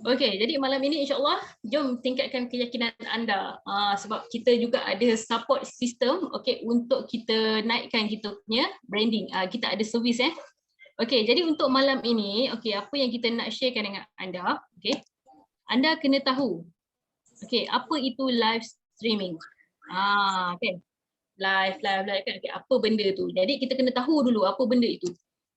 Okey, jadi malam ini insya-Allah jom tingkatkan keyakinan anda. Sebab kita juga ada support system okey untuk kita naikkan kita punya branding. Kita ada servis Okey, jadi untuk malam ini okey apa yang kita nak sharekan dengan anda, okey. Anda kena tahu okey apa itu live streaming. Kan. Live kan okay, apa benda tu. Jadi kita kena tahu dulu apa benda itu.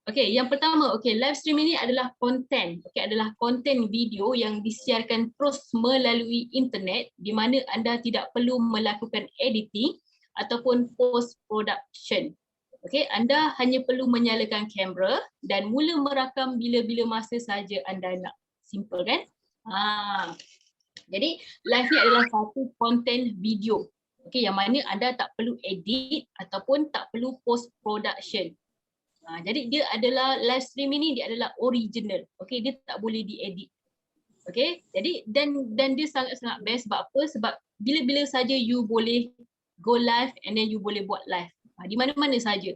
Okey, yang pertama, okey, live stream ini adalah konten. Okey, adalah konten video yang disiarkan terus melalui internet di mana anda tidak perlu melakukan editing ataupun post production. Okey, anda hanya perlu menyalakan kamera dan mula merakam bila-bila masa saja anda nak. Simple kan? Jadi live ni adalah satu konten video. Okey, yang mana anda tak perlu edit ataupun tak perlu post production. Jadi dia adalah live stream ini dia adalah original. Okey, dia tak boleh diedit. Okey, jadi dan dia sangat-sangat best sebab apa? Sebab bila-bila saja you boleh go live and then you boleh buat live. Di mana-mana saja.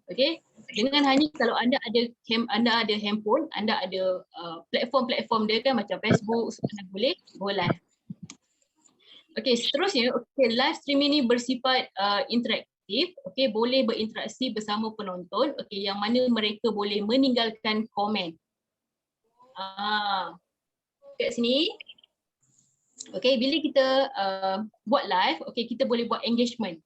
Okey, dengan hanya kalau anda ada handphone, anda ada platform-platform dia kan macam Facebook, so anda boleh go live. Okey, seterusnya live stream ini bersifat interaktif. Okey, boleh berinteraksi bersama penonton, okey, yang mana mereka boleh meninggalkan komen. Kat sini, okey, bila kita buat live, okey, kita boleh buat engagement.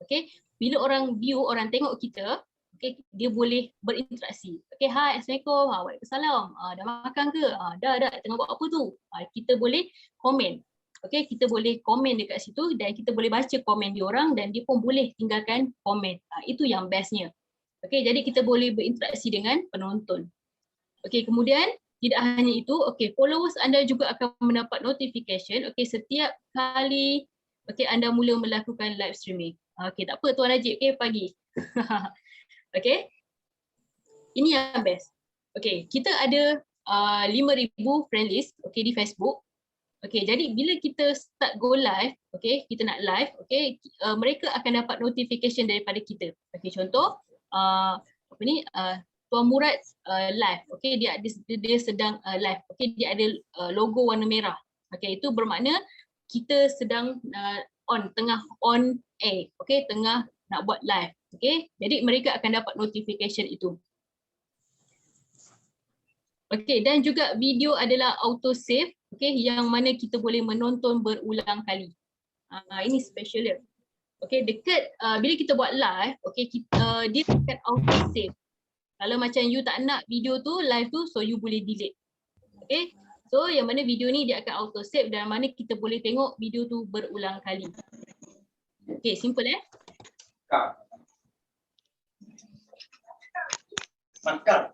Okey, bila orang view, orang tengok kita, okey, dia boleh berinteraksi. Okey, hai, assalamualaikum, waalaikumsalam, dah makan ke? Dah, tengah buat apa tu? Kita boleh komen. Okey, kita boleh komen dekat situ dan kita boleh baca komen diorang dan dia pun boleh tinggalkan komen. Itu yang bestnya. Okey, jadi kita boleh berinteraksi dengan penonton. Okey, kemudian tidak hanya itu, okey, followers anda juga akan mendapat notification okey setiap kali okey anda mula melakukan live streaming. Okey, tak apa Tuan Najib, okey pagi. Okey. Ini yang best. Okey, kita ada 5,000 friend list okey di Facebook. Okey, jadi bila kita start go live, okey, kita nak live, okey, mereka akan dapat notification daripada kita. Okey, contoh Tuan Murad live. Okey, dia sedang live. Okey, dia ada logo warna merah. Okey, itu bermakna kita sedang tengah on air. Okey, tengah nak buat live. Okey, jadi mereka akan dapat notification itu. Okey, dan juga video adalah auto save, okey, yang mana kita boleh menonton berulang kali. Ini special dia. Okey, dekat bila kita buat live, okey, dia akan auto save. Kalau macam you tak nak video tu, live tu, so you boleh delete. Okey, so yang mana video ni dia akan auto save dan mana kita boleh tengok video tu berulang kali. Okey, simple Makan.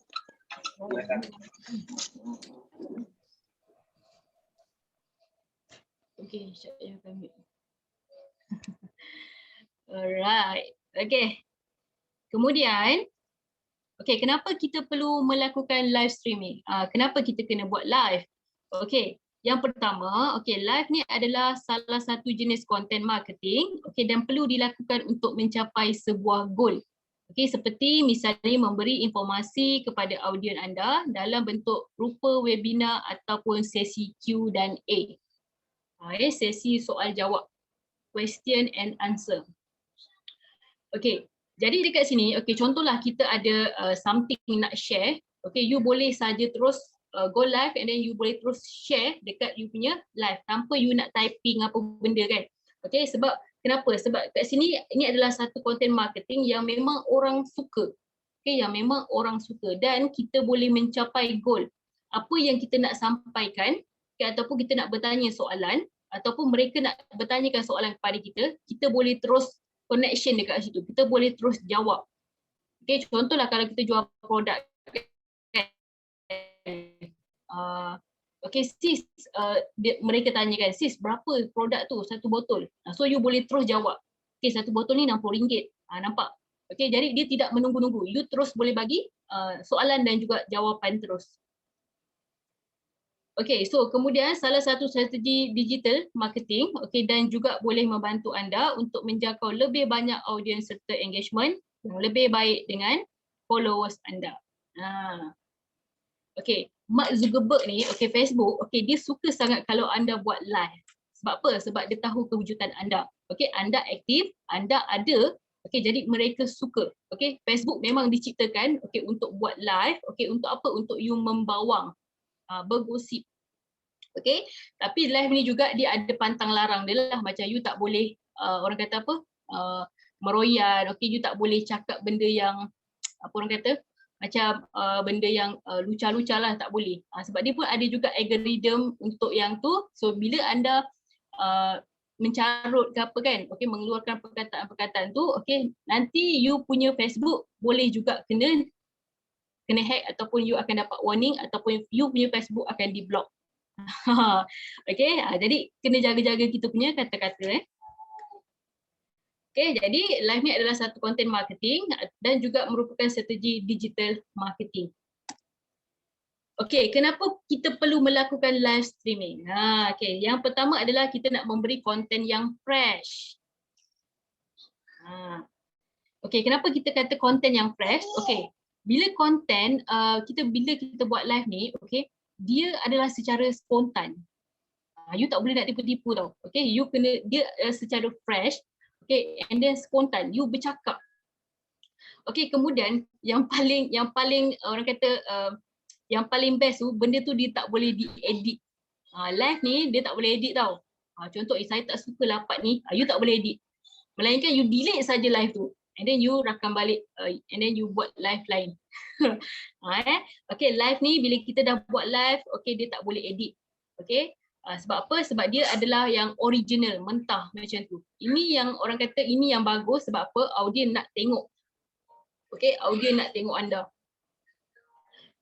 Okay, saya akan mute. Alright, okay. Kemudian, okay, kenapa kita perlu melakukan live streaming? Kenapa kita kena buat live? Okay, yang pertama, okay, live ni adalah salah satu jenis content marketing, okay, dan perlu dilakukan untuk mencapai sebuah goal. Okay, seperti misalnya memberi informasi kepada audiens anda dalam bentuk rupa webinar ataupun sesi Q dan A. Sesi soal jawab, question and answer. Okay, jadi dekat sini, okay, contohlah kita ada something nak share, okay, you boleh saja terus go live and then you boleh terus share dekat you punya live tanpa you nak typing apa benda kan. Okay, sebab kenapa? Sebab kat sini ini adalah satu content marketing yang memang orang suka. Okay, yang memang orang suka dan kita boleh mencapai goal. Apa yang kita nak sampaikan, okay, ataupun kita nak bertanya soalan ataupun mereka nak bertanyakan soalan kepada kita boleh terus connection dekat situ. Kita boleh terus jawab. Okay, contohlah kalau kita jual produk. Okay, sis, mereka tanyakan, sis berapa produk tu satu botol? So you boleh terus jawab. Okay, satu botol ni RM60. Nampak? Okay, jadi dia tidak menunggu-nunggu. You terus boleh bagi soalan dan juga jawapan terus. Okay, so kemudian salah satu strategi digital marketing, okay, dan juga boleh membantu anda untuk menjangkau lebih banyak audiens serta engagement yang lebih baik dengan followers anda. Okay, Mark Zuckerberg ni, okay, Facebook, okay, dia suka sangat kalau anda buat live. Sebab apa? Sebab dia tahu kewujudan anda. Okay, anda aktif, anda ada, okay, jadi mereka suka. Okay, Facebook memang diciptakan, okay, untuk buat live, okay, untuk apa? Untuk you membawang, bergosip. Okay, tapi live ni juga dia ada pantang larang dia lah, macam you tak boleh, orang kata apa? Meroyan, okay, you tak boleh cakap benda yang, apa orang kata? Macam benda yang lucah-lucah lah, tak boleh. Sebab dia pun ada juga algorithm untuk yang tu. So bila anda mencarut ke apa kan, okay, mengeluarkan perkataan-perkataan tu, okay, nanti you punya Facebook boleh juga kena hack, ataupun you akan dapat warning, ataupun you punya Facebook akan di-block. Okay, jadi kena jaga-jaga kita punya kata-kata. Okay, jadi live ni adalah satu content marketing dan juga merupakan strategi digital marketing. Okay, kenapa kita perlu melakukan live streaming? Okay, yang pertama adalah kita nak memberi konten yang fresh. Okay, kenapa kita kata konten yang fresh? Okay, bila konten, bila kita buat live ni, okay, dia adalah secara spontan. You tak boleh nak tipu-tipu tau. Okay, you kena, dia secara fresh. Okay, and then spontan, you bercakap. Okay, kemudian yang paling orang kata yang paling best tu, benda tu dia tak boleh diedit. Live ni dia tak boleh edit tau. Contoh, saya tak suka lapat ni, you tak boleh edit. Melainkan you delete saja live tu, and then you rakam balik, and then you buat live lain. Okay, live ni bila kita dah buat live, okay, dia tak boleh edit. Okay. Sebab apa? Sebab dia adalah yang original, mentah macam tu. Ini yang orang kata ini yang bagus, sebab apa? Audien nak tengok. Okay, audien nak tengok anda.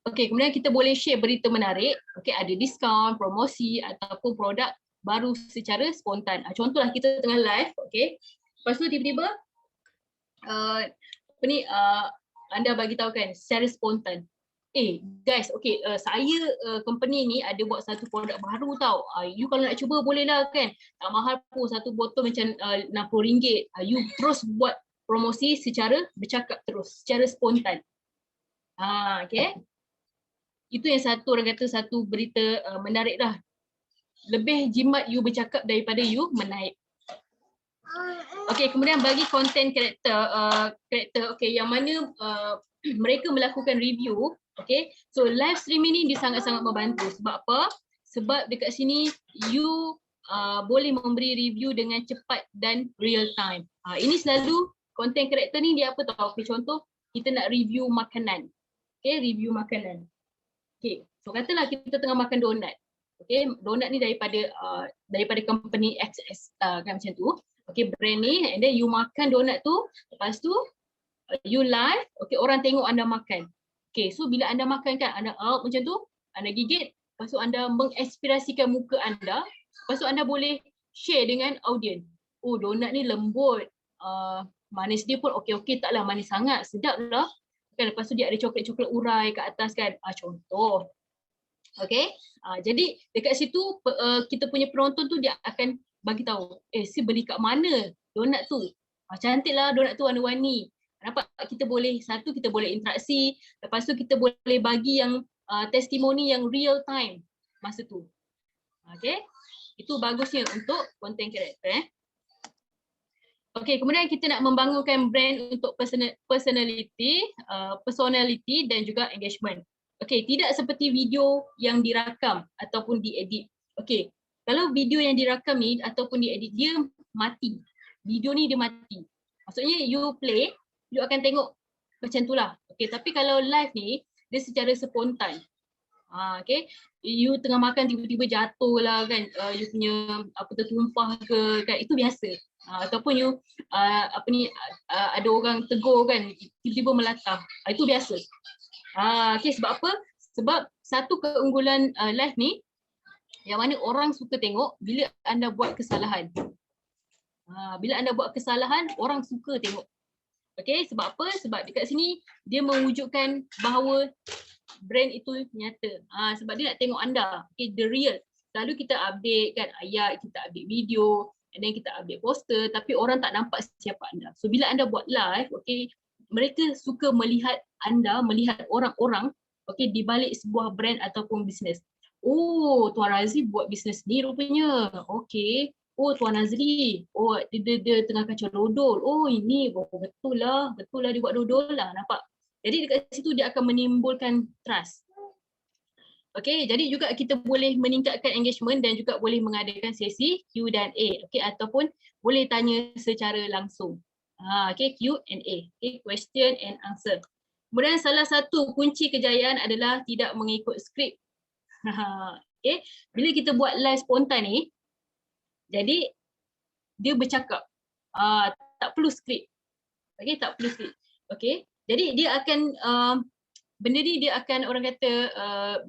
Okay, kemudian kita boleh share berita menarik. Okay, ada diskaun, promosi ataupun produk baru secara spontan. Contohlah kita tengah live, okay. Lepas tu tiba-tiba anda bagi tahu kan secara spontan. Guys, okay, saya company ni ada buat satu produk baru tau. You kalau nak cuba boleh lah kan. Tak mahal pun, satu botol macam RM60. You terus buat promosi secara bercakap terus, secara spontan. Okay. Itu yang satu orang kata satu berita menarik lah. Lebih jimat you bercakap daripada you menaip. Okay, kemudian bagi konten karakter, okay, yang mana mereka melakukan review. Okay, so live streaming ni dia sangat-sangat membantu. Sebab apa? Sebab dekat sini you boleh memberi review dengan cepat dan real time. Ini selalu konten karakter ni dia apa tau? Okay, contoh kita nak review makanan. Okay, review makanan. Okay, so katalah kita tengah makan donat. Okay, donat ni daripada company XS kan macam tu. Okay, brand ni, and then you makan donat tu, lepas tu you live, okay, orang tengok anda makan. Okay, so bila anda makan kan, anda out macam tu, anda gigit, lepas tu anda menginspirasikan muka anda, lepas tu anda boleh share dengan audien. Oh, donat ni lembut, manis dia pun okey-okey, taklah manis sangat, sedap lah. Kan, lepas tu dia ada coklat-coklat urai kat atas kan, contoh. Okay, jadi dekat situ kita punya penonton tu dia akan bagi tahu, si beli kat mana donat tu. Cantik lah donat tu, warna-warni. Nampak, kita boleh, satu kita boleh interaksi, lepas tu kita boleh bagi yang testimoni yang real time masa tu. Okay, itu bagusnya untuk konten karakter. Okay, kemudian kita nak membangunkan brand untuk personality dan juga engagement. Okay, tidak seperti video yang dirakam ataupun diedit. Okay, kalau video yang dirakam ni ataupun diedit, dia mati. Video ni dia mati. Maksudnya you play, you akan tengok macam tu lah. Okay, tapi kalau live ni, dia secara spontan. Okay, you tengah makan tiba-tiba jatuh lah kan, you punya apa tertumpah ke kan, itu biasa. Ataupun you ada orang tegur kan, tiba-tiba melatah, itu biasa. Okay, sebab apa? Sebab satu keunggulan live ni, yang mana orang suka tengok bila anda buat kesalahan. Bila anda buat kesalahan, orang suka tengok. Okay, sebab apa? Sebab dekat sini dia mewujudkan bahawa brand itu nyata. Sebab dia nak tengok anda. Okay, the real. Selalu kita update kan ayat, kita update video, and then kita update poster, tapi orang tak nampak siapa anda. So bila anda buat live, okay, mereka suka melihat anda, melihat orang-orang, okey, di balik sebuah brand ataupun bisnes. Oh, Tuan Razli buat bisnes ni rupanya. Okey. Oh, Tuan Azri, oh dia tengah kacau dodol. Oh ini, oh, betul lah dia buat dodol lah, nampak. Jadi dekat situ dia akan menimbulkan trust. Okey, jadi juga kita boleh meningkatkan engagement dan juga boleh mengadakan sesi Q&A, okey, ataupun boleh tanya secara langsung. Okey, Q&A, okey, question and answer. Kemudian salah satu kunci kejayaan adalah tidak mengikut skrip. Okey, bila kita buat live spontan ni, jadi dia bercakap, tak perlu skrip. Okey, tak perlu skrip. Okey, jadi dia akan benda ni dia akan orang kata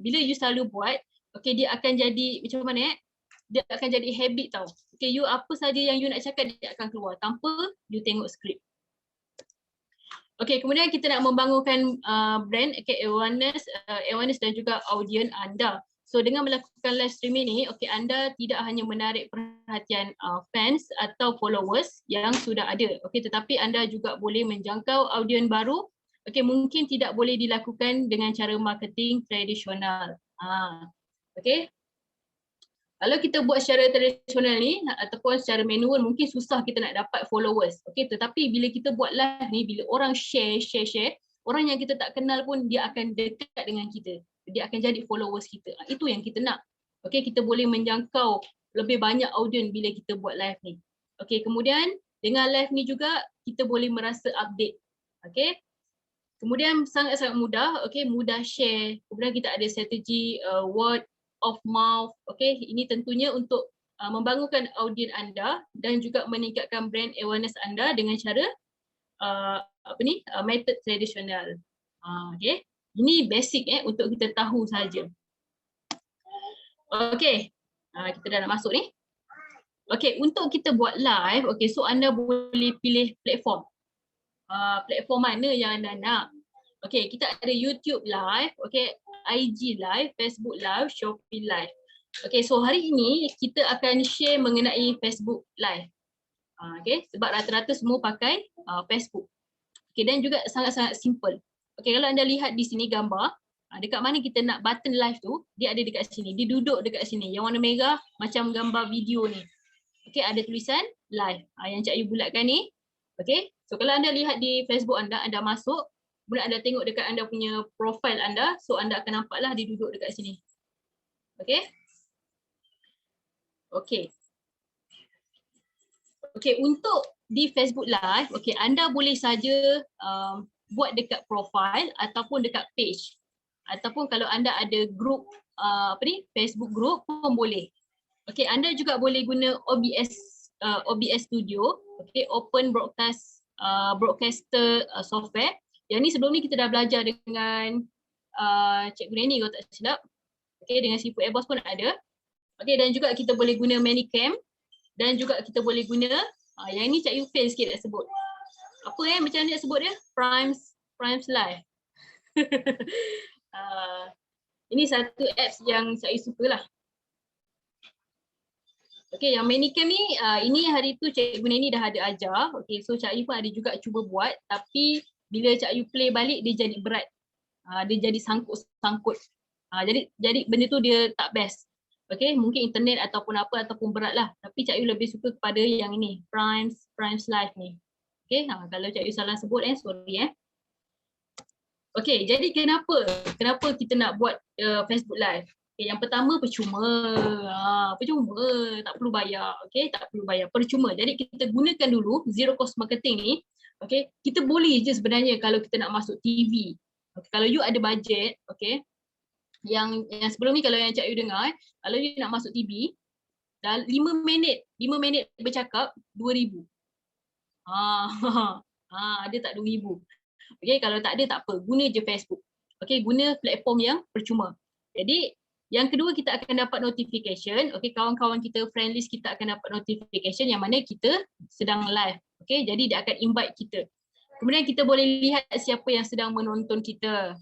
bila you selalu buat, okey, dia akan jadi macam mana dia akan jadi habit tau. Okey, you apa saja yang you nak cakap dia akan keluar tanpa you tengok skrip. Okey, kemudian kita nak membangunkan brand, okay, awareness dan juga audience anda. So dengan melakukan live streaming ni, okey, anda tidak hanya menarik perhatian fans atau followers yang sudah ada, okey, tetapi anda juga boleh menjangkau audiens baru. Okey, mungkin tidak boleh dilakukan dengan cara marketing tradisional. Okey. Kalau kita buat secara tradisional ni ataupun secara manual, mungkin susah kita nak dapat followers. Okey, tetapi bila kita buat live ni, bila orang share, orang yang kita tak kenal pun dia akan dekat dengan kita. Dia akan jadi followers kita. Itu yang kita nak. Okey, kita boleh menjangkau lebih banyak audiens bila kita buat live ni. Okey, kemudian dengan live ni juga kita boleh merasa update. Okey. Kemudian sangat-sangat mudah, okey, mudah share. Kemudian kita ada strategi word of mouth. Okey, ini tentunya untuk membangunkan audiens anda dan juga meningkatkan brand awareness anda dengan cara method tradisional. Okey. Ini basic untuk kita tahu saja. Okey. Kita dah nak masuk ni. Okey, untuk kita buat live, okey, so anda boleh pilih platform. Platform mana yang anda nak. Okey, kita ada YouTube live, okey, IG live, Facebook live, Shopee live. Okey, so hari ini kita akan share mengenai Facebook live. Okey, sebab rata-rata semua pakai Facebook. Okey, dan juga sangat-sangat simple. Okey, kalau anda lihat di sini gambar, dekat mana kita nak button live tu, dia ada dekat sini. Dia duduk dekat sini. Yang warna merah macam gambar video ni. Okey, ada tulisan live. Yang Cik Ayu bulatkan ni. Okey, so kalau anda lihat di Facebook anda masuk, kemudian anda tengok dekat anda punya profile anda, so anda akan nampaklah dia duduk dekat sini. Okey. Okey. Okey, untuk di Facebook Live, okey, anda boleh saja buat dekat profile ataupun dekat page. Ataupun kalau anda ada group Facebook group pun boleh. Okey, anda juga boleh guna OBS Studio, okey, Open Broadcaster software. Yang ni sebelum ni kita dah belajar dengan Cikgu Neni kalau tak silap. Okey, dengan Sifu Airbus pun ada. Okey, dan juga kita boleh guna Manicam dan juga kita boleh guna yang ni Cik Yu fail sikit nak sebut. Apa macam mana nak sebut dia? Primes Live. Ini satu apps yang saya suka lah. Okey, yang Manicam ni, ini hari tu Cikgu Neni dah ada ajar. Okey, so Cik Ayu pun ada juga cuba buat, tapi bila Cik Ayu play balik dia jadi berat. Dia jadi sangkut-sangkut. Jadi benda tu dia tak best. Okey, mungkin internet ataupun apa ataupun berat lah. Tapi Cik Ayu lebih suka kepada yang ini, Primes Live ni. Okey, kalau Cik Ayu salah sebut sorry Okey, jadi kenapa kita nak buat Facebook Live? Okay, yang pertama percuma. Percuma, tak perlu bayar. Okey, tak perlu bayar, percuma. Jadi kita gunakan dulu zero cost marketing ni. Okey, kita boleh je sebenarnya kalau kita nak masuk TV. Okay, kalau you ada budget, okey. Yang sebelum ni kalau yang Cik Ayu dengar, kalau you nak masuk TV, dah 5 minit bercakap 2,000. Ada tak 2,000? Okey, kalau tak ada tak apa, guna je Facebook. Okey, guna platform yang percuma. Jadi yang kedua kita akan dapat notification. Okey, kawan-kawan kita, friend list kita akan dapat notification yang mana kita sedang live. Okey, jadi dia akan invite kita. Kemudian kita boleh lihat siapa yang sedang menonton kita.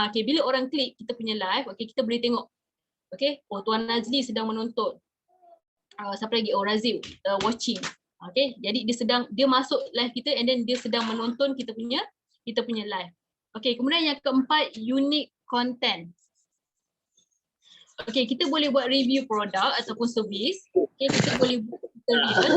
Okey, bila orang klik kita punya live, okey, kita boleh tengok. Okey, oh Tuan Nazli sedang menonton. Siapa lagi? Oh Razil watching. Okey, jadi dia masuk live kita and then dia sedang menonton kita punya live. Okey, kemudian yang keempat, unique content. Okay, kita boleh buat review produk ataupun servis. Okay, kita boleh buat tutorial.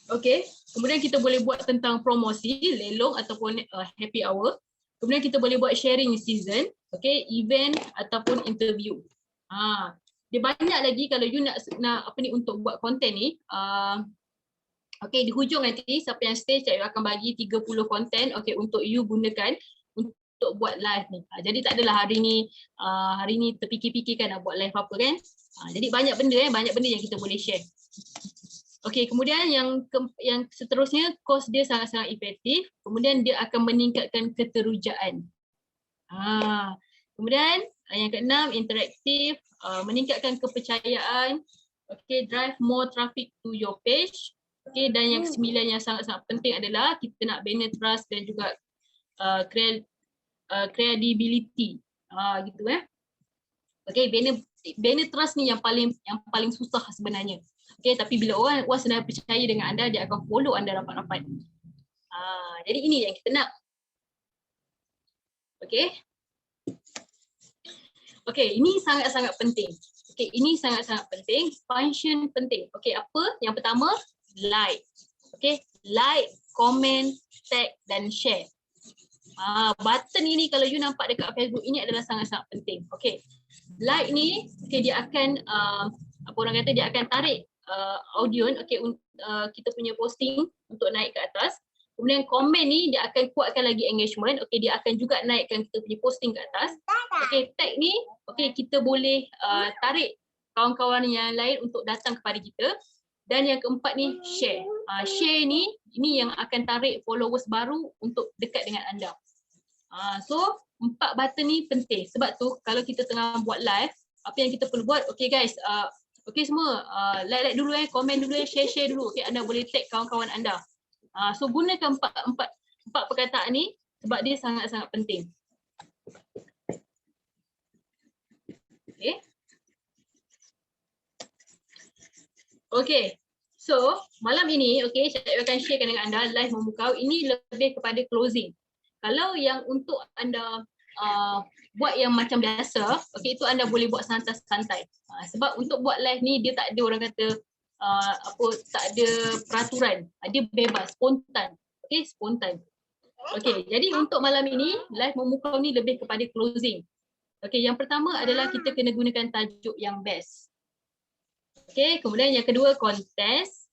Okay, kemudian kita boleh buat tentang promosi, lelong ataupun happy hour. Kemudian kita boleh buat sharing season, okay, event ataupun interview. Dia banyak lagi kalau you nak apa ni untuk buat konten ni. Okay, di hujung nanti siapa yang stay saya akan bagi 30 konten okay untuk you gunakan untuk buat live ni. Jadi tak adalah hari ni terfikir-fikirkan nak buat live apa kan. Jadi banyak benda yang kita boleh share. Okey, kemudian yang seterusnya kos dia sangat-sangat efektif. Kemudian dia akan meningkatkan keterujaan. Kemudian yang keenam interaktif, meningkatkan kepercayaan. Okey, drive more traffic to your page. Okey, dan yang kesembilan yang sangat-sangat penting adalah kita nak bina trust dan juga credibility. Gitu Okey, bina trust ni yang paling susah sebenarnya. Okay, tapi bila orang senang percaya dengan anda, dia akan follow anda rapat-rapat. Jadi ini yang kita nak. Okay. Okay, ini sangat-sangat penting. Okay, ini sangat-sangat penting. Function penting. Okay, apa? Yang pertama, like. Okay, like, comment, tag dan share. Button ini kalau you nampak dekat Facebook ini adalah sangat-sangat penting. Okay, like ni, okay, dia akan, apa orang kata, dia akan tarik audience, okay, kita punya posting untuk naik ke atas. Kemudian komen ni dia akan kuatkan lagi engagement, okay, dia akan juga naikkan kita punya posting ke atas. Okay, tag ni, okay, kita boleh tarik kawan-kawan yang lain untuk datang kepada kita. Dan yang keempat ni share. Share ni, ini yang akan tarik followers baru untuk dekat dengan anda. So 4 button ni penting. Sebab tu kalau kita tengah buat live, apa yang kita perlu buat, okay guys, okey semua, like dulu komen dulu share dulu. Okey, anda boleh tag kawan-kawan anda. So gunakan empat perkataan ni sebab dia sangat-sangat penting. Okey. Okey. So, malam ini okey saya akan sharekan dengan anda live memukau ini lebih kepada closing. Kalau yang untuk anda buat yang macam biasa, okey, itu anda boleh buat santai-santai. Sebab untuk buat live ni dia tak ada orang kata tak ada peraturan. Dia bebas, spontan. Okey, spontan. Okey, jadi untuk malam ini live memukau ni lebih kepada closing. Okey, yang pertama adalah kita kena gunakan tajuk yang best. Okey, kemudian yang kedua kontes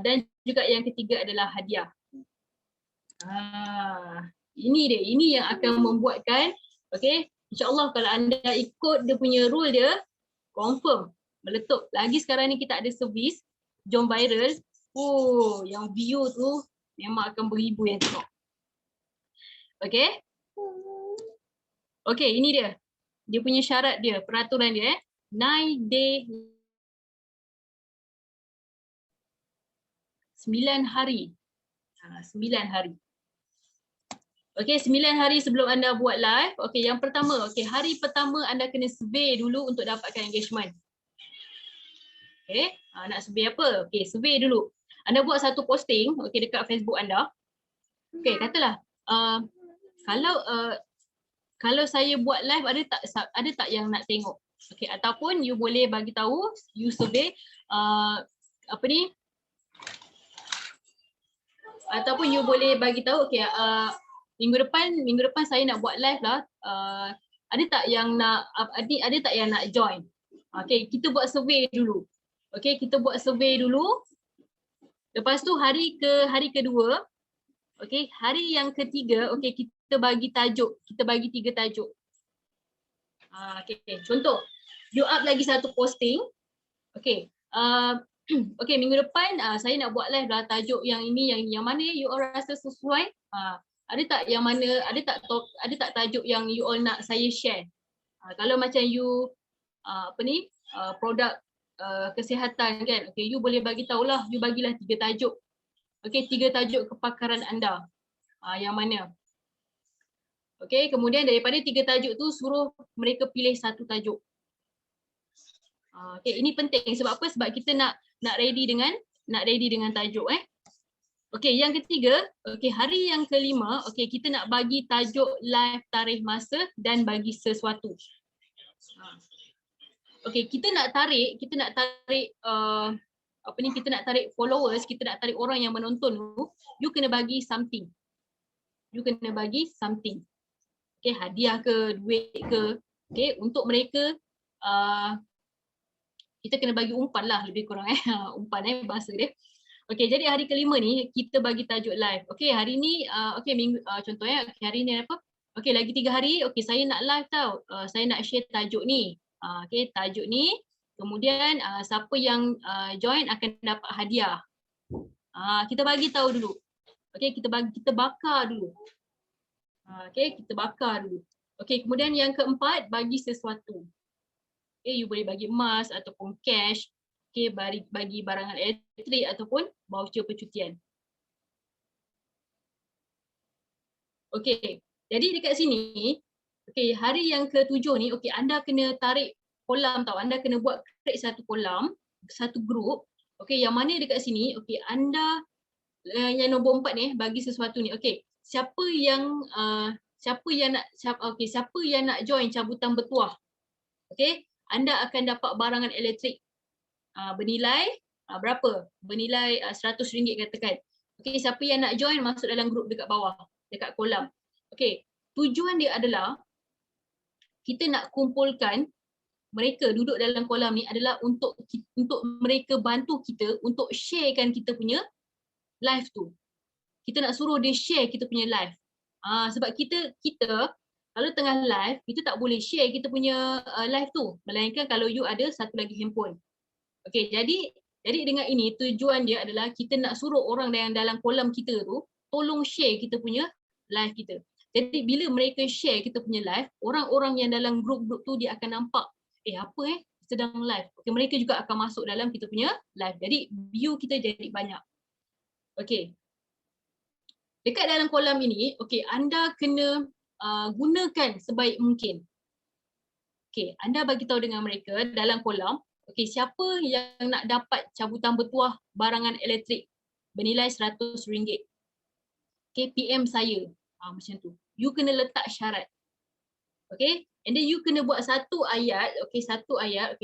dan juga yang ketiga adalah hadiah. Ini yang akan membuatkan, okey, insya-Allah kalau anda ikut dia punya rule dia, confirm meletup. Lagi sekarang ni kita ada servis jom viral. Yang view tu memang akan beribu yang tengok. Okey. Okey, ini dia. Dia punya syarat dia, peraturan dia 9 day 9 hari. 9 hari. Okey, 9 hari sebelum anda buat live. Okey, yang pertama, okey, hari pertama anda kena survey dulu untuk dapatkan engagement. Okey, nak survey apa? Okey, survey dulu. Anda buat satu posting, okey, dekat Facebook anda. Okey, katalah kalau saya buat live ada tak yang nak tengok? Okey, ataupun you boleh bagi tahu you survey ataupun you boleh bagi tahu okey, minggu depan saya nak buat live lah. Ada tak yang nak join? Okey, kita buat survey dulu. Okey, kita buat survey dulu. Lepas tu hari kedua, okey, hari yang ketiga, okey, kita bagi tajuk. Kita bagi 3 tajuk. Okey, contoh, you up lagi satu posting. Okey, okey, minggu depan saya nak buat live lah tajuk yang ini, yang mana you all rasa sesuai. Ada tak yang mana, ada tak tajuk yang you all nak saya share? Kalau macam you produk kesihatan kan, okay, you boleh bagi tahulah, you bagilah 3 tajuk. Okay, 3 tajuk kepakaran anda. Yang mana? Okay, kemudian daripada 3 tajuk tu suruh mereka pilih satu tajuk. Okay, ini penting sebab apa? Sebab kita nak ready dengan tajuk. Okey, yang ketiga, okey, hari yang kelima, okey, kita nak bagi tajuk live, tarikh, masa dan bagi sesuatu. Okey, kita nak tarik kita nak tarik followers, kita nak tarik orang yang menonton tu, you kena bagi something. You kena bagi something. Okey, hadiah ke, duit ke. Okey, untuk mereka kita kena bagi umpan lah lebih kurang umpan bahasa dia. Okey, jadi hari kelima ni kita bagi tajuk live. Okey, hari ni okey minggu contohnya okay, hari ni apa? Okey, lagi 3 hari, okey saya nak live tau. Saya nak share tajuk ni. Okey, tajuk ni kemudian siapa yang join akan dapat hadiah. Kita bagi tahu dulu. Okey, kita bakar dulu. Okey, kita bakar dulu. Okey, kemudian yang keempat, bagi sesuatu. Okay, you boleh bagi emas ataupun cash, okay, bagi barangan elektrik ataupun voucher percutian. Okay, jadi dekat sini, okay, hari yang ke-7 ni, okay, anda kena tarik kolam tau, anda kena buat create satu kolam, satu group, okay, yang mana dekat sini, okay, anda yang nombor 4 ni, bagi sesuatu ni, okay, siapa yang nak join cabutan bertuah, okay, anda akan dapat barangan elektrik bernilai berapa? Bernilai RM100 katakan. Okey, siapa yang nak join masuk dalam grup dekat bawah, dekat kolam. Okey, tujuan dia adalah kita nak kumpulkan mereka duduk dalam kolam ni adalah untuk mereka bantu kita untuk sharekan kita punya live tu. Kita nak suruh dia share kita punya live. Sebab kita kalau tengah live, kita tak boleh share kita punya live tu. Melainkan kalau you ada satu lagi handphone. Okey, jadi dengan ini tujuan dia adalah kita nak suruh orang yang dalam kolam kita tu tolong share kita punya live kita. Jadi bila mereka share kita punya live, orang-orang yang dalam grup-grup tu dia akan nampak sedang live. Okey, mereka juga akan masuk dalam kita punya live. Jadi view kita jadi banyak. Okey. Dekat dalam kolam ini, okey, anda kena gunakan sebaik mungkin. Okey, anda bagi tahu dengan mereka dalam kolam, okey, siapa yang nak dapat cabutan bertuah barangan elektrik bernilai RM100. Okey, PM saya. Macam tu. You kena letak syarat. Okey, and then you kena buat satu ayat, okey,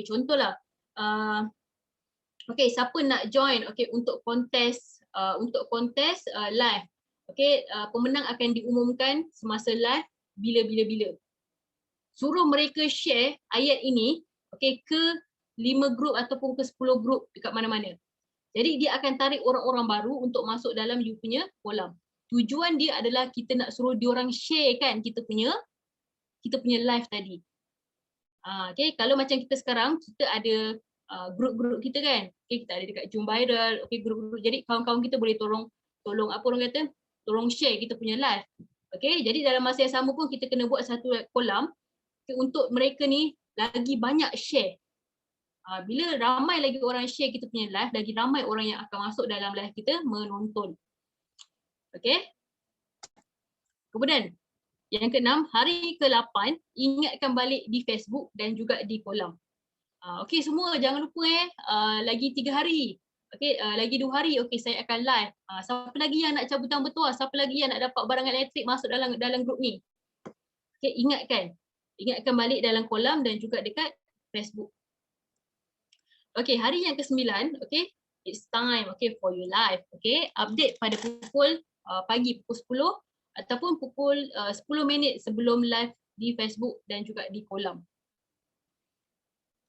contohlah okey, siapa nak join okey untuk kontes live. Okey, pemenang akan diumumkan semasa live bila. Suruh mereka share ayat ini okey ke 5 grup ataupun ke 10 grup dekat mana-mana. Jadi dia akan tarik orang-orang baru untuk masuk dalam you punya kolam. Tujuan dia adalah kita nak suruh diorang sharekan kita punya live tadi. Okey, kalau macam kita sekarang kita ada grup-grup kita kan. Okey, kita ada dekat Zoom Viral, okey, grup-grup. Jadi kawan-kawan kita boleh tolong apa orang kata? Tolong share kita punya live. Okey, jadi dalam masa yang sama pun kita kena buat satu kolam untuk mereka ni lagi banyak share. Bila ramai lagi orang share kita punya live, lagi ramai orang yang akan masuk dalam live kita menonton. Okey. Kemudian yang keenam, hari ke-8 ingatkan balik di Facebook dan juga di kolam. Okey, semua jangan lupa lagi 3 hari. Okey, lagi 2 hari okey saya akan live. Siapa lagi yang nak cabutan bertuah? Siapa lagi yang nak dapat barangan elektrik masuk dalam grup ni? Okey, ingatkan balik dalam kolam dan juga dekat Facebook. Okey, hari yang ke-9, okey, it's time okey for you live. Okey, update pada pukul pagi pukul 10 ataupun pukul 10 minit sebelum live di Facebook dan juga di kolam.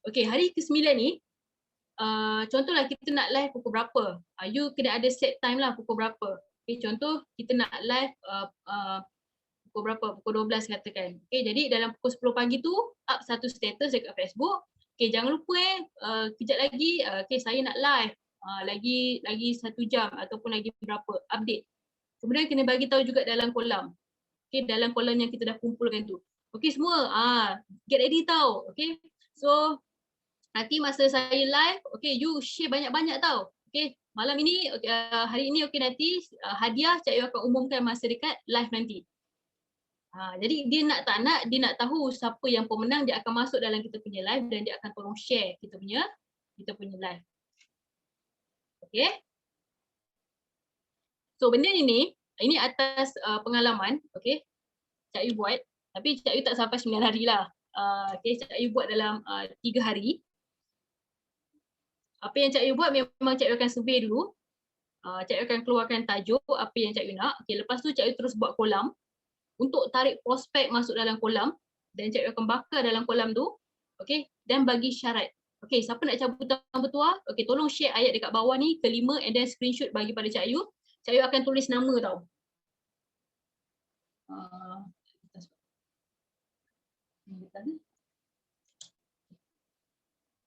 Okey, hari ke-9 ni contohlah kita nak live pukul berapa? You kena ada set time lah pukul berapa. Okey, contoh kita nak live pukul berapa? Pukul 12 katakan. Okey, jadi dalam pukul 10 pagi tu up satu status dekat Facebook. Okey, jangan lupa kejap lagi okey saya nak live lagi 1 jam ataupun lagi berapa update. Kemudian kena bagi tahu juga dalam kolam. Okey, dalam kolam yang kita dah kumpulkan tu. Okey semua get ready tau. Okey. So nanti masa saya live, okay, you share banyak-banyak tau. Okay, malam ini, hari ini okay nanti hadiah Cik Ayu akan umumkan masa dekat live nanti. Jadi dia nak tahu siapa yang pemenang, dia akan masuk dalam kita punya live dan dia akan tolong share kita punya live. Okay. So benda ini atas pengalaman, okey. Cak Yu buat, tapi Cak Yu tak sampai 9 hari lah. Okey, Cak Yu buat dalam 3 hari. Apa yang Cak Yu buat memang Cak Yu akan survey dulu. Cak Yu akan keluarkan tajuk apa yang Cak Yu nak. Okey, lepas tu Cak Yu terus buat kolam untuk tarik prospek masuk dalam kolam dan Cak Yu akan bakar dalam kolam tu. Okey, dan bagi syarat. Okey, siapa nak cabutan bertuah? Okey, tolong share ayat dekat bawah ni kelima and then screenshot bagi pada Cak Yu. Cak Yu akan tulis nama tau.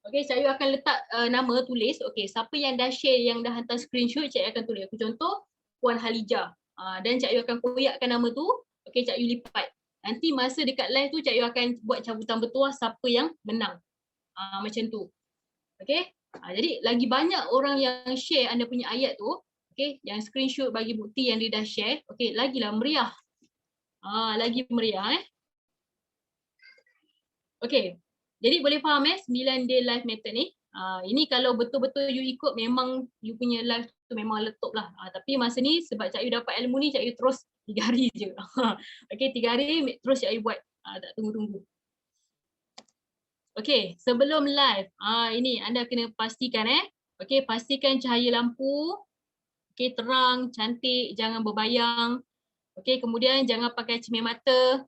Okey, Cak Yu akan letak nama tulis. Okey, siapa yang dah share, yang dah hantar screenshot, Cak Yu akan tulis. Aku contoh, Puan Halijah. Dan Cak Yu akan koyakkan nama tu. Okey, Cak Yu lipat. Nanti masa dekat live tu, Cak Yu akan buat cabutan bertuah siapa yang menang. Macam tu. Okey. Jadi lagi banyak orang yang share anda punya ayat tu, okey, yang screenshot bagi bukti yang dia dah share, okey, lagilah meriah. Lagi meriah Okey. Jadi boleh faham 9 day live method ni. Ini kalau betul-betul you ikut memang you punya live tu memang letup lah. Tapi masa ni sebab Cak Yu dapat ilmu ni, Cak Yu terus 3 hari je. Okey, 3 hari terus Cak Yu buat. Tak tunggu-tunggu. Okey, sebelum live, ini anda kena pastikan Okey, pastikan cahaya lampu okey, terang, cantik, jangan berbayang. Okey, kemudian jangan pakai cermin mata.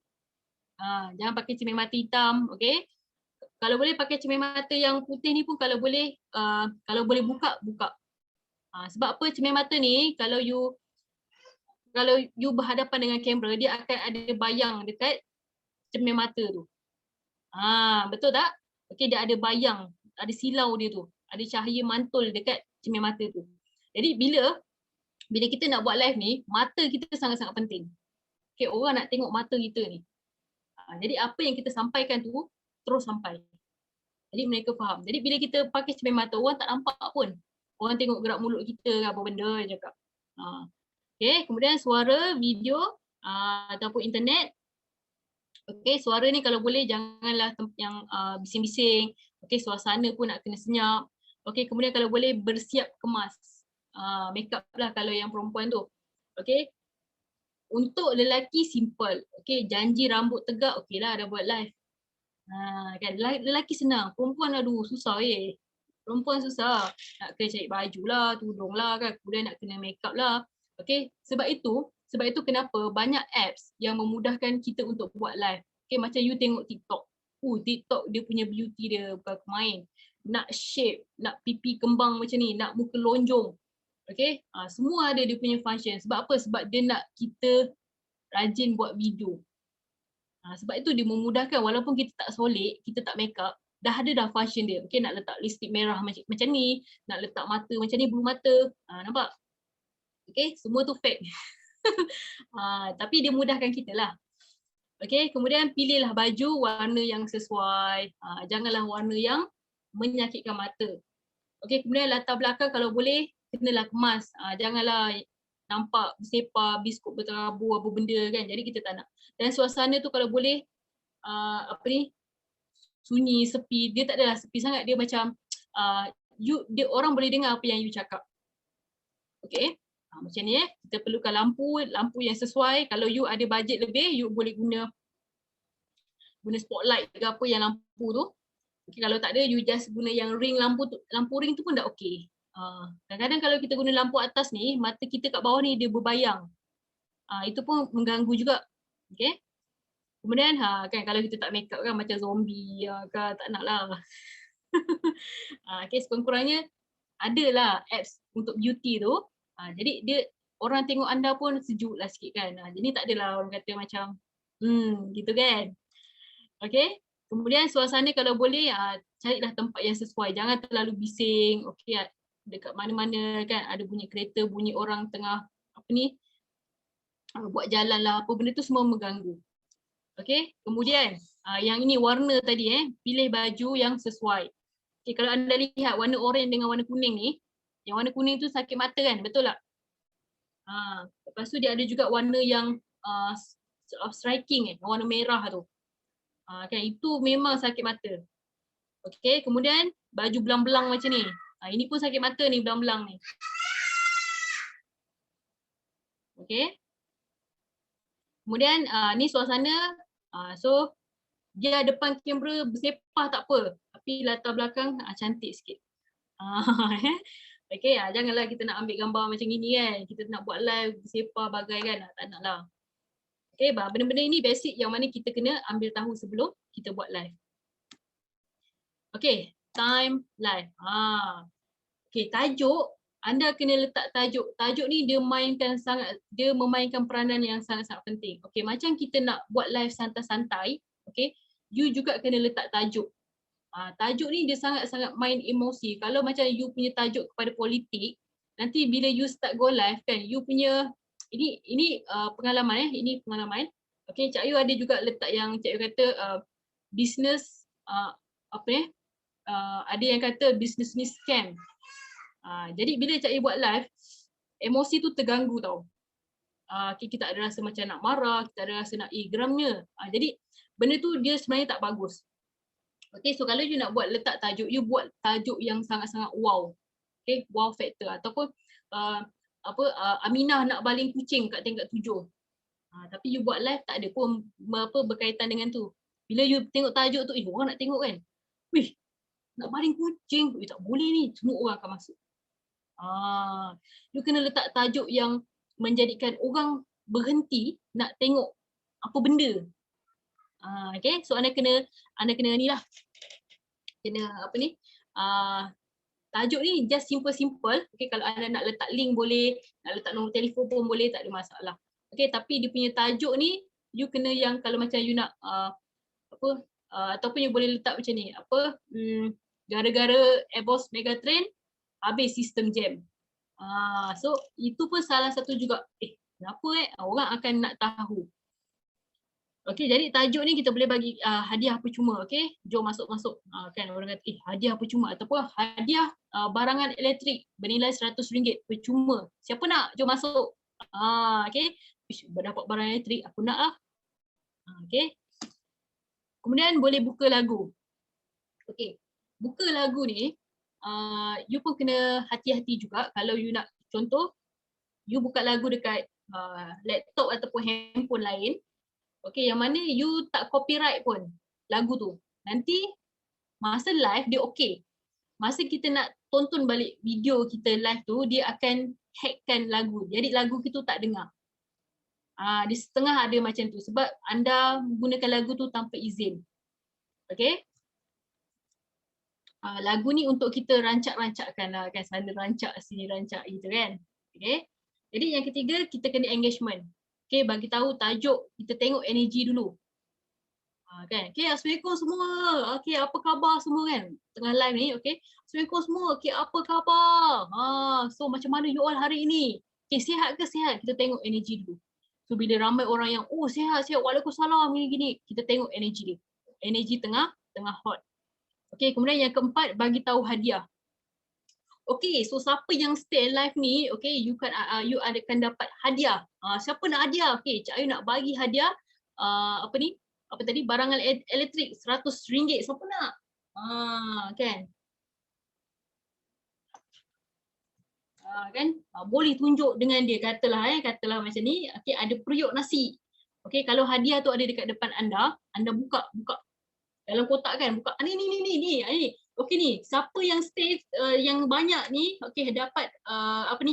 Jangan pakai cermin mata hitam, okey. Kalau boleh pakai cermin mata yang putih ni pun kalau boleh buka. Sebab apa cermin mata ni kalau you berhadapan dengan kamera, dia akan ada bayang dekat cermin mata tu. Betul tak? Okey, dia ada bayang, ada silau dia tu. Ada cahaya mantul dekat cermin mata tu. Jadi bila kita nak buat live ni, mata kita sangat-sangat penting. Okey, orang nak tengok mata kita ni. Jadi apa yang kita sampaikan tu terus sampai. Jadi mereka faham. Jadi bila kita pakai cermin mata, orang tak nampak pun. Orang tengok gerak mulut kita apa benda cakap. Okey, kemudian suara, video ataupun internet. Okey, suara ni kalau boleh janganlah yang bising-bising. Okey, suasana pun nak kena senyap. Okey, kemudian kalau boleh bersiap kemas. Make up lah kalau yang perempuan tu. Okey. Untuk lelaki simple. Okey, janji rambut tegak, okeylah dah buat live. Kan lelaki senang, perempuan aduh susah Perempuan susah. Nak kena cari baju lah, tudung lah kan, kemudian nak kena make up lah. Okey, sebab itu kenapa banyak apps yang memudahkan kita untuk buat live. Okey, macam you tengok TikTok. TikTok dia punya beauty dia bukan main. Nak shape, nak pipi kembang macam ni, nak muka lonjong. Okey, semua ada dia punya function. Sebab apa? Sebab dia nak kita rajin buat video. Sebab itu dia memudahkan walaupun kita tak solek, kita tak make up, dah ada function dia. Okey, nak letak lipstick merah macam ni, nak letak mata macam ni, bulu mata. Nampak? Okey, semua tu fake. Tapi dia mudahkan kita lah. Okey, kemudian pilihlah baju warna yang sesuai. Janganlah warna yang menyakitkan mata. Okey, kemudian latar belakang kalau boleh kenalah kemas. Janganlah nampak bersepah, biskut berterabur apa benda kan. Jadi kita tak nak. Dan suasana tu kalau boleh sunyi, sepi. Dia tak adalah sepi sangat. Dia macam orang boleh dengar apa yang you cakap. Okey. Macam ni kita perlukan lampu yang sesuai. Kalau you ada bajet lebih, you boleh guna spotlight ke apa yang lampu tu. Okay, kalau tak ada, you just guna yang lampu ring tu pun dah okey. Kadang-kadang kalau kita guna lampu atas ni, mata kita kat bawah ni dia berbayang. Itu pun mengganggu juga. Okey. Kemudian kan kalau kita tak make up kan macam zombie kan, tak nak lah. Okay, sekurang-kurangnya adalah apps untuk beauty tu. Jadi dia orang tengok anda pun sejuk lah sikit kan. Jadi tak adalah orang kata macam gitu kan. Okay. Kemudian suasana kalau boleh carilah tempat yang sesuai. Jangan terlalu bising. Okay, dekat mana-mana kan ada bunyi kereta, bunyi orang tengah buat jalan lah, apa benda tu semua mengganggu. Okey, kemudian yang ini warna tadi pilih baju yang sesuai. Okey, kalau anda lihat warna oranye dengan warna kuning ni, yang warna kuning tu sakit mata kan, betul tak? Lepas tu dia ada juga warna yang striking warna merah tu. Kan itu memang sakit mata. Okey, kemudian baju belang-belang macam ni. Ini pun sakit mata ni, belang-belang ni. Okay. Kemudian ni suasana. So dia depan kamera bersepah tak apa. Tapi latar belakang cantik sikit. Okay, janganlah kita nak ambil gambar macam ni kan. Kita nak buat live bersepah bagai kan. Tak nak lah. Okay, benda-benda ini basic yang mana kita kena ambil tahu sebelum kita buat live. Okay, time live. Okay, tajuk. Anda kena letak tajuk. Tajuk ni dia memainkan peranan yang sangat-sangat penting. Okay, macam kita nak buat live santai-santai, okay, you juga kena letak tajuk. Tajuk ni dia sangat-sangat main emosi. Kalau macam you punya tajuk kepada politik, nanti bila you start go live kan, you punya ini pengalaman ini pengalaman. Okay, Cik Ayu ada juga letak yang Cik Ayu kata business ada yang kata business ni scam. Jadi bila Cik Ayu buat live, emosi tu terganggu tau. Kita ada rasa macam nak marah, kita ada rasa nak geramnya. Jadi benda tu dia sebenarnya tak bagus. Okay, so kalau you nak buat letak tajuk, you buat tajuk yang sangat-sangat wow. Okay, wow factor. Ataupun Aminah nak baling kucing kat tingkat 7. Tapi you buat live tak ada pun berkaitan dengan tu. Bila you tengok tajuk tu, orang nak tengok kan. Wih, nak baling kucing, tak boleh ni. Semua orang akan masuk. You kena letak tajuk yang menjadikan orang berhenti nak tengok apa benda. Okay, so anda kena ni lah. Kena tajuk ni just simple. Okay, kalau anda nak letak link boleh, nak letak nombor telefon pun boleh, tak ada masalah. Okay, tapi dia punya tajuk ni you kena yang kalau macam you nak ataupun you boleh letak macam ni, gara-gara Airbus Megatrain habis sistem jam. So itu pun salah satu juga kenapa orang akan nak tahu. Okay, jadi tajuk ni kita boleh bagi hadiah percuma. Okay, jom masuk-masuk. Kan orang kata hadiah percuma ataupun hadiah barangan elektrik bernilai RM100 percuma. Siapa nak? Jom masuk. Okay, dapat barang elektrik aku nak lah. Okay, kemudian boleh buka lagu. Okay, buka lagu ni you pun kena hati-hati juga. Kalau you nak contoh, you buka lagu dekat laptop ataupun handphone lain. Okay, yang mana you tak copyright pun lagu tu. Nanti masa live dia okay. Masa kita nak tonton balik video kita live tu, dia akan hackkan lagu. Jadi lagu kita tak dengar. Di setengah ada macam tu sebab anda menggunakan lagu tu tanpa izin. Okay. Lagu ni untuk kita rancak-rancakkan lah kan. Sana rancak, sini rancak gitu kan. Okay. Jadi yang ketiga, kita kena engagement. Okay, bagi tahu tajuk, kita tengok energi dulu. Kan? Okay, Assalamualaikum semua. Okay, apa khabar semua kan? Tengah live ni, okay. Assalamualaikum semua. Okay, apa khabar? So macam mana you all hari ini? Okay, sihat ke sihat? Kita tengok energi dulu. So bila ramai orang yang, sihat, waalaikumsalam, gini-gini. Kita tengok energi dia. Energi tengah hot. Okay, kemudian yang keempat, bagi tahu hadiah. Okay, so siapa yang stay live ni, okay, you akan dapat hadiah. Siapa nak hadiah? Okay, Cik Ayu nak bagi hadiah, barangan elektrik RM100. Siapa nak? Kan? Kan? Boleh tunjuk dengan dia, katalah macam ni, okay, ada periuk nasi. Okay, kalau hadiah tu ada dekat depan anda buka dalam kotak kan, buka ni. Okey ni, siapa yang stay yang banyak ni, okey dapat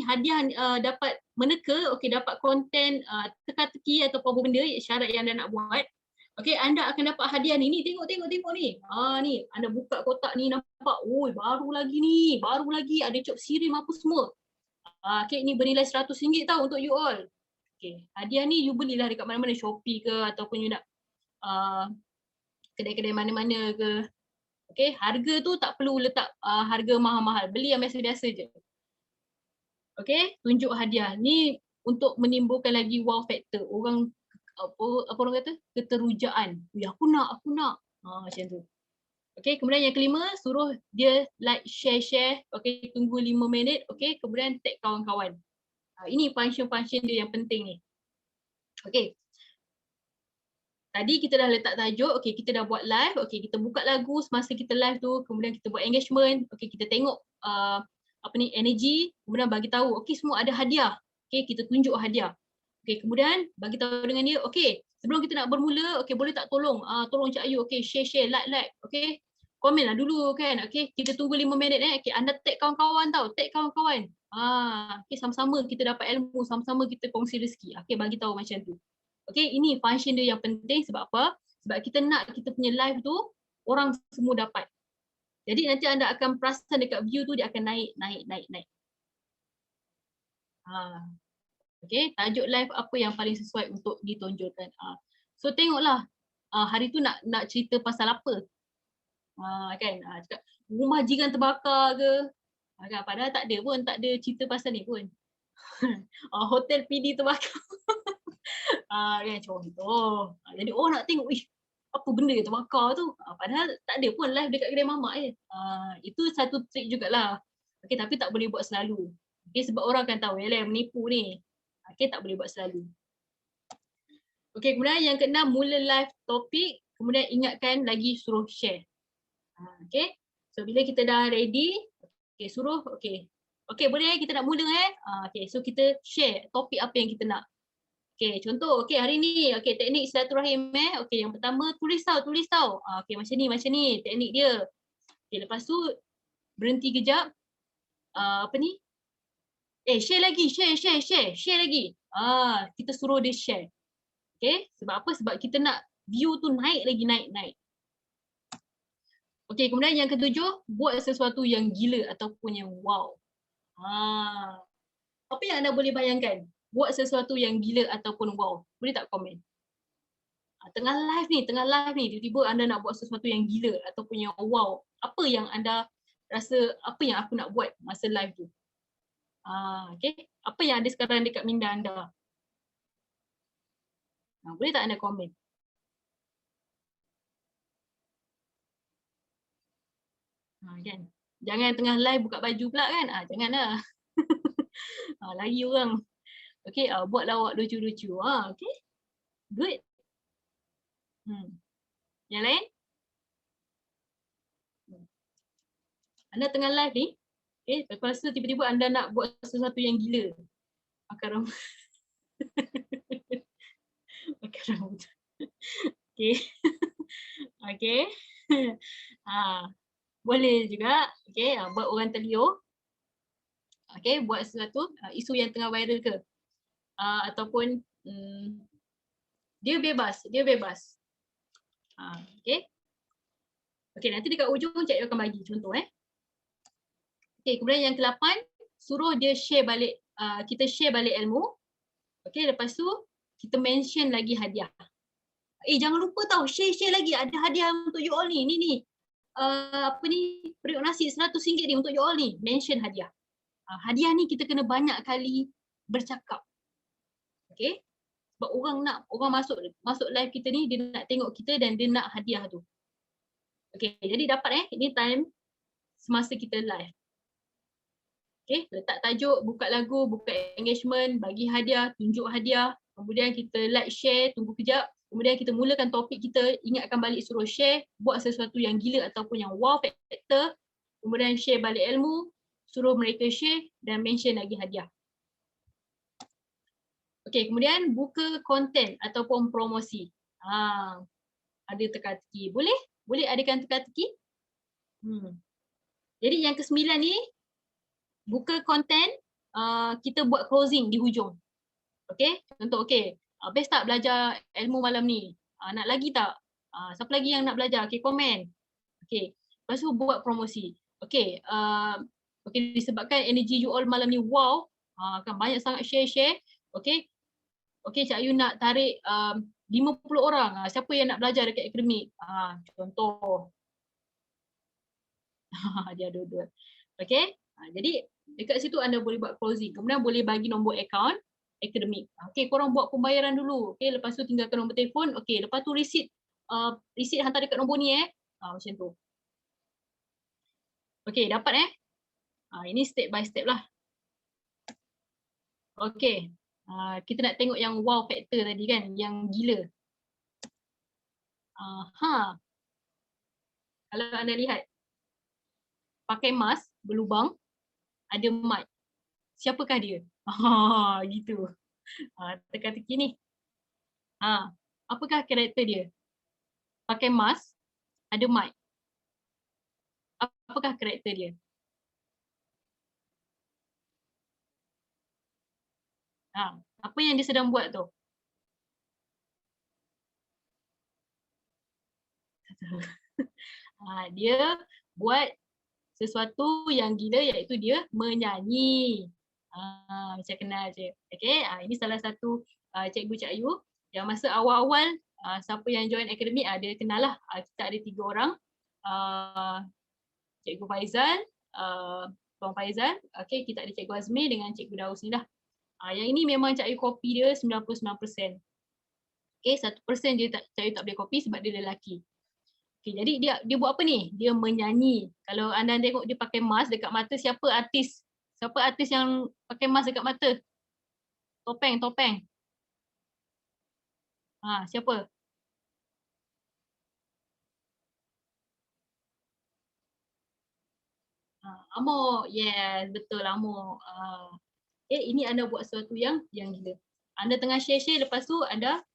hadiah, dapat meneka, okey dapat konten teka-teki atau apa benda syarat yang anda nak buat. Okey, anda akan dapat hadiah ni. Ni tengok ni. Ni anda buka kotak ni nampak, baru lagi ada cop sirim apa semua. Okey, ni bernilai RM100 tau untuk you all. Okey, hadiah ni you belilah dekat mana-mana, Shopee ke ataupun you nak kedai-kedai mana-mana ke. Okay, harga tu tak perlu letak harga mahal-mahal. Beli yang biasa-biasa je. Okay, tunjuk hadiah. Ni untuk menimbulkan lagi wow factor. Orang, apa orang kata? Keterujaan. Aku nak. Macam tu. Okay, kemudian yang kelima, suruh dia like, share. Okay, tunggu 5 minit. Okay, kemudian tag kawan-kawan. Ini function-function dia yang penting ni. Okay. Tadi kita dah letak tajuk, okay, kita dah buat live, okay, kita buka lagu semasa kita live tu, kemudian kita buat engagement, okay, kita tengok energy, kemudian bagi tahu, okay, semua ada hadiah, okay, kita tunjuk hadiah. Okay, kemudian bagi tahu dengan dia, okay, sebelum kita nak bermula, okay, boleh tak tolong, tolong Cik Ayu, okay, share, like, okay. Komen lah dulu kan, okay, kita tunggu 5 minit okay, anda tag kawan-kawan tau, tag kawan-kawan. Okay, sama-sama kita dapat ilmu, sama-sama kita kongsi rezeki, okay, bagi tahu macam tu. Okay, ini function dia yang penting sebab apa? Sebab kita nak kita punya live tu, orang semua dapat. Jadi nanti anda akan perasan dekat view tu dia akan naik. Okay, tajuk live apa yang paling sesuai untuk ditonjolkan. So tengoklah hari tu nak cerita pasal apa. Kan, cakap rumah jiran terbakar ke. Kan, padahal tak ada cerita pasal ni pun. Hotel PD terbakar. Kan, contoh. Jadi orang nak tengok, apa benda yang terbakar tu. Padahal tak ada pun live dekat kedai mamak je. Itu satu trik jugalah. Okay, tapi tak boleh buat selalu. Okay, sebab orang akan tahu, yalah menipu ni. Okay, tak boleh buat selalu. Okay, kemudian yang keenam, mula live topik. Kemudian ingatkan lagi suruh share. Okay, so bila kita dah ready, okay, suruh, okay. Okay, boleh kita nak mula okay, so kita share topik apa yang kita nak. Okay, contoh, okay, hari ni, okay, teknik silaturahim okay, yang pertama, tulis tau. Okay, macam ni teknik dia. Okay, lepas tu, berhenti kejap. Apa ni? Share lagi, share lagi. Kita suruh dia share. Okay, sebab apa? Sebab kita nak view tu naik lagi, naik. Okay, kemudian yang ketujuh, buat sesuatu yang gila ataupun yang wow. Apa yang anda boleh bayangkan? Buat sesuatu yang gila ataupun wow. Boleh tak komen? Tengah live ni, tiba-tiba anda nak buat sesuatu yang gila ataupun yang wow. Apa yang anda rasa, apa yang aku nak buat masa live tu? Okay, apa yang ada sekarang dekat minda anda? Boleh tak anda komen? Kan? Jangan tengah live buka baju pula kan? Janganlah. Lagi orang. Okay, buatlah awak lucu-lucu. Okay, good. Yang lain? Anda tengah live ni, okay, lepas tu tiba-tiba anda nak buat sesuatu yang gila. Makan rambut. Makan rambut. Okay. Okay. Boleh juga. Okay, buat orang terliur. Okay, buat sesuatu isu yang tengah viral ke. Ataupun dia bebas. Okay. Okay, nanti dekat ujung Cik akan bagi contoh. Okay, kemudian yang ke-8, suruh dia share balik, kita share balik ilmu. Okay, lepas tu kita mention lagi hadiah. Jangan lupa tau, share lagi, ada hadiah untuk you all ni. Ni. Apa ni, periuk nasi RM100 ni untuk you all ni. Mention hadiah. Hadiah ni kita kena banyak kali bercakap. Okay. Sebab orang masuk live kita ni, dia nak tengok kita dan dia nak hadiah tu. Okay, jadi dapat ini time semasa kita live. Okay, letak tajuk, buka lagu, buka engagement, bagi hadiah, tunjuk hadiah. Kemudian kita like, share, tunggu kejap. Kemudian kita mulakan topik kita, ingatkan balik suruh share, buat sesuatu yang gila ataupun yang wow factor. Kemudian share balik ilmu, suruh mereka share dan mention lagi hadiah. Okay, kemudian buka konten ataupun promosi. Ada teka-teki. Boleh adakan teka-teki? Jadi yang ke-9 ni, buka konten, kita buat closing di hujung. Okay, contoh okay. Best tak belajar ilmu malam ni? Nak lagi tak? Siapa lagi yang nak belajar? Okay, komen. Okay, lepas tu buat promosi. Okay, disebabkan energy you all malam ni wow, akan banyak sangat share. Okay, Cik Ayu nak tarik 50 orang. Siapa yang nak belajar dekat akademik? Contoh. Dia dua-dua. Okay, jadi dekat situ anda boleh buat closing. Kemudian boleh bagi nombor akaun akademik. Okay, korang buat pembayaran dulu. Okay, lepas tu tinggalkan nombor telefon. Okay, lepas tu receipt hantar dekat nombor ni macam tu. Okay, dapat ini step by step lah. Okay, kita nak tengok yang wow factor tadi kan, yang gila. Kalau anda lihat, pakai mask berlubang, ada mic. Siapakah dia? Gitu. Teka-teki ni. Apakah karakter dia? Pakai mask, ada mic. Apakah karakter dia? Apa yang dia sedang buat tu? Dia buat sesuatu yang gila, iaitu dia menyanyi. Macam kenal je. Okay, ini salah satu cikgu Cik Ayu yang masa awal-awal siapa yang join akademi dia kenal lah. Kita ada 3 orang. Cikgu Faizal, Tuan Faizal, okay, kita ada Cikgu Azmi dengan Cikgu Daus ni lah. Yang ini memang Cik Ayu copy dia 99%. Okay, 1% dia Cik Ayu tak boleh copy sebab dia lelaki. Okay, jadi dia buat apa ni? Dia menyanyi. Kalau anda tengok dia pakai mask dekat mata, siapa artis? Siapa artis yang pakai mask dekat mata? Topeng. Siapa? Amok. Yes, betul Amok. Ini anda buat sesuatu yang gila. Anda tengah share-share, lepas tu anda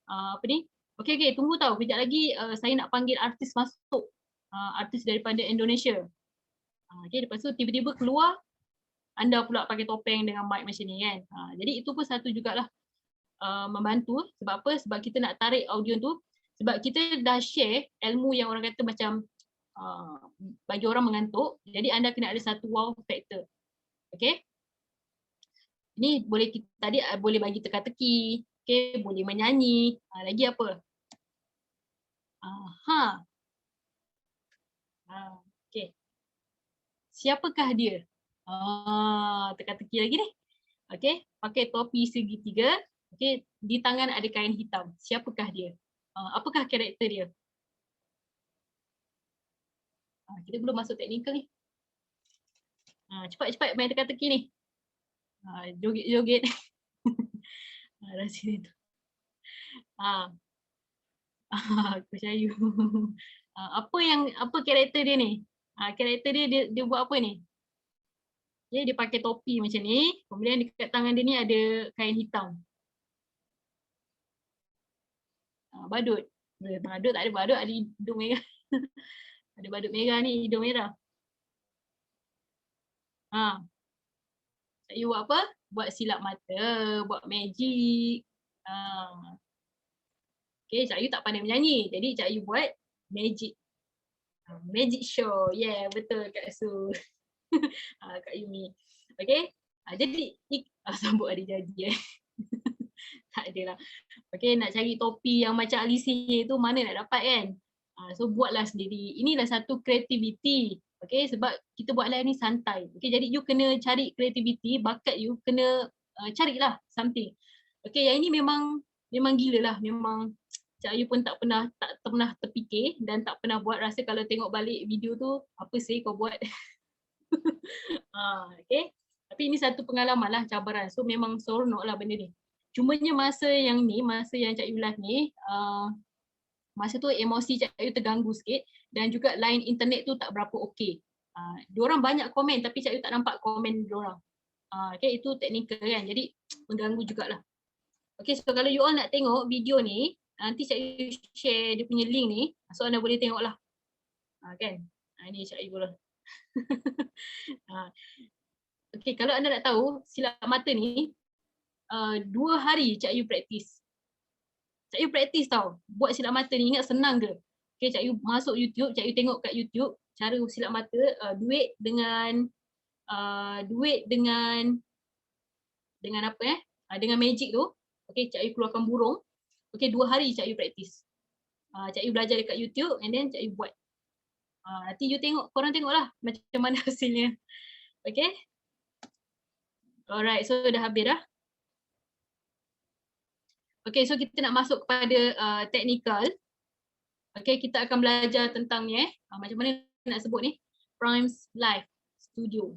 apa ni? Okay, tunggu tahu. Kejap lagi saya nak panggil artis masuk. Artis daripada Indonesia. Okay, lepas tu tiba-tiba keluar, anda pula pakai topeng dengan mic macam ni kan. Jadi itu pun satu jugalah membantu. Sebab apa? Sebab kita nak tarik audience tu. Sebab kita dah share ilmu yang orang kata macam bagi orang mengantuk. Jadi anda kena ada satu wow factor. Okay? Ini boleh kita tadi boleh bagi teka-teki. Okay? Boleh menyanyi. Lagi apa? Okay. Siapakah dia? Teka-teki lagi ni. Okay? Pakai topi segitiga. Okay? Di tangan ada kain hitam. Siapakah dia? Apakah karakter dia? Kita belum masuk teknikal ni. Cepat-cepat main teka-teki ni. Joget-joget. Dah sini tu. Percaya. Apa karakter dia ni? Karakter dia buat apa ni? Dia pakai topi macam ni. Kemudian dekat tangan dia ni ada kain hitam. Badut. Badut tak ada badut, ada hidung merah. Ada badut merah ni, hidung merah. Cik Ayu buat apa? Buat silap mata, buat magic. Okay, Cik Ayu tak pandai menyanyi. Jadi Cik Ayu buat magic. Magic show. Yeah, betul Kak Su. Kak Yumi. Okay. Jadi, sambut hari jadi. Tak adalah. Okay, nak cari topi yang macam Alicia tu mana nak dapat kan? So buatlah sendiri. Inilah satu kreativiti. Okay, sebab kita buat live ni santai. Okay, jadi you kena cari kreativiti, bakat you kena carilah something. Okay, yang ini memang gila lah. Memang Cik Ayu pun tak pernah terfikir dan tak pernah buat. Rasa kalau tengok balik video tu, apa sih kau buat? Okay. Tapi ini satu pengalaman lah, cabaran. So memang seronok lah benda ni. Cumanya masa yang Cik Ayu live ni, masa tu emosi Cik Ayu terganggu sikit dan juga line internet tu tak berapa okey. Diorang banyak komen tapi Cik Ayu tak nampak komen diorang. Okay, itu teknikal kan. Jadi mengganggu jugalah. Okay, so kalau you all nak tengok video ni, nanti Cik Ayu share dia punya link ni. So anda boleh tengok lah. Kan? Ini Cik Ayu lah. Okay, kalau anda nak tahu silap mata ni, 2 hari Cik Ayu praktis. Cik Ayu praktis tau. Buat silap mata ni, ingat senang ke? Okay, Cik Ayu masuk YouTube, Cik Ayu tengok kat YouTube cara silap mata, duit dengan apa dengan magic tu. Okay, Cik Ayu keluarkan burung. Okay, 2 hari Cik Ayu praktis. Cik Ayu belajar dekat YouTube and then Cik Ayu buat. Nanti you tengok, korang tengoklah macam mana hasilnya. Okay. Alright, so dah habis dah. Okay, so kita nak masuk kepada technical. Okay, kita akan belajar tentang ni macam mana nak sebut ni? Primes Live Studio.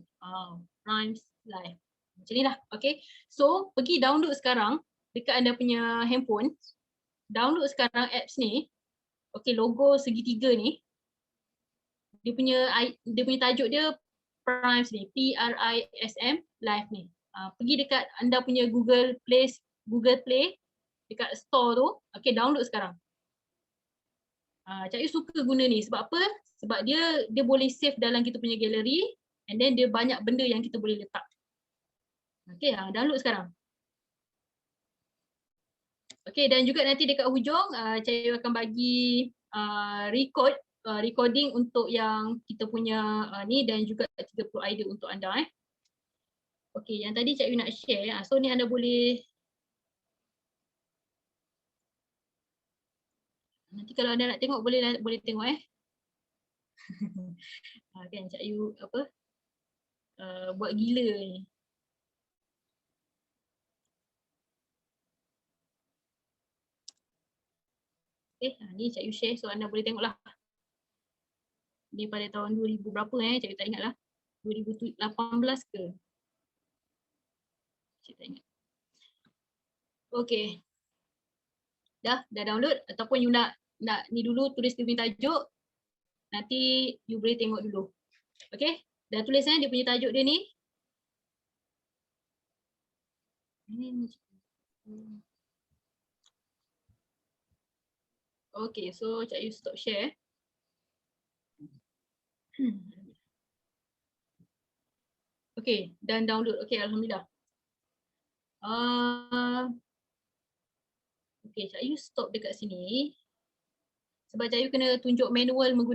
Primes Live. Macam ni lah. Okay, so pergi download sekarang dekat anda punya handphone. Download sekarang apps ni. Okay, logo segitiga ni. Dia punya tajuk dia Primes ni. Prism Live ni. Pergi dekat anda punya Google Play dekat store tu, okay, download sekarang. Cak Yu suka guna ni sebab apa? Sebab dia boleh save dalam kita punya gallery, and then dia banyak benda yang kita boleh letak. Okay, download sekarang. Okay, dan juga nanti dekat hujung Cak Yu akan bagi recording untuk yang kita punya ni, dan juga 30 idea untuk anda. Okay, yang tadi Cak Yu nak share, so ni anda boleh, nanti kalau anda nak tengok boleh tengok kan Cak Yu apa buat gila ni. Okay, ni Cak Yu share, so anda boleh tengok lah. Ni pada tahun 2000 berapa Cak Yu tak ingat lah. 2018 ke? Cak tak ingat. Okay. Dah download, ataupun you nak ni dulu, tulis dia punya tajuk. Nanti you boleh tengok dulu. Okay? Dah tulis dia punya tajuk dia ni. Okay, so Cak Yu stop share. Okay, dan download. Okay, alhamdulillah. Okay, Cak Yu stop dekat sini. Sebab Cak Yu kena tunjuk manual menggunakan